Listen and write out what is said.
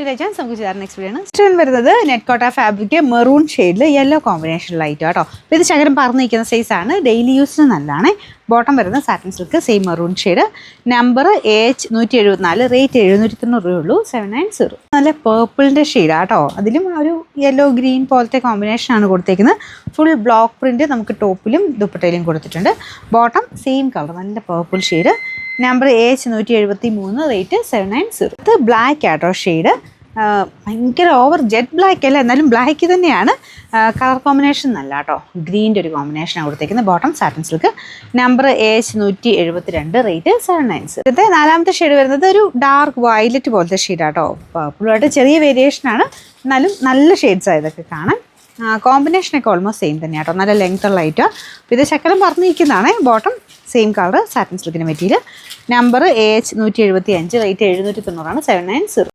നമുക്ക് ചേർന്ന next video ആണ് വരുന്നത് നെറ്റ് കോട്ട ഫാബ്രിക് മെറൂൺ ഷെയ്ഡിൽ യെല്ലോ കോമ്പിനേഷനിലായിട്ട് കേട്ടോ. ഇത് ശകലം പറഞ്ഞിരിക്കുന്ന സൈസാണ്, ഡെയിലി യൂസിന് നല്ലതാണ്. ബോട്ടം വരുന്നത് satin silk same maroon shade, number AH174, rate 790 രൂപയുള്ളൂ, 790. നല്ല പേർപ്പിളിൻ്റെ ഷെയ്ഡാണ് കേട്ടോ. അതിലും ഒരു യെല്ലോ ഗ്രീൻ പോലത്തെ കോമ്പിനേഷനാണ് കൊടുത്തേക്കുന്നത്. ഫുൾ ബ്ലോക്ക് പ്രിൻറ്റ് നമുക്ക് ടോപ്പിലും ദുപ്പട്ടയിലും കൊടുത്തിട്ടുണ്ട്. ബോട്ടം സെയിം കളർ, നല്ല purple shade, number AH173, rate 790. ഇത് ബ്ലാക്ക് ആട്ടോ ഷെയ്ഡ്, ഭയങ്കര ഓവർ ജെറ്റ് ബ്ലാക്ക് അല്ല, എന്നാലും ബ്ലാക്ക് തന്നെയാണ്. കളർ കോമ്പിനേഷൻ നല്ല കേട്ടോ, ഗ്രീൻ്റെ ഒരു കോമ്പിനേഷനാണ് കൊടുത്തേക്കുന്നത്. Bottom satin silk, number AH172, rate 790. ഇത് നാലാമത്തെ ഷെയ്ഡ് വരുന്നത് ഒരു ഡാർക്ക് വയലറ്റ് പോലത്തെ ഷെയ്ഡാട്ടോ. പർപ്പിളുമായിട്ട് ചെറിയ വേരിയേഷനാണ്, എന്നാലും നല്ല ഷെയ്ഡ്സാണ് ഇതൊക്കെ കാണാൻ. കോമ്പിനേഷനൊക്കെ ഓൾമോസ്റ്റ് സെയിം തന്നെയാണ് കേട്ടോ, നല്ല ലെങ്ത് ഉള്ള ഐറ്റം. ഇത് ശക്കലം പറഞ്ഞിരിക്കുന്നതാണ്. ബോട്ടം സെയിം കളർ സാറ്റിൻ സിൽക്കിൻ്റെ മെറ്റീരിയൽ, നമ്പർ AH175, റേറ്റ് 790, 790.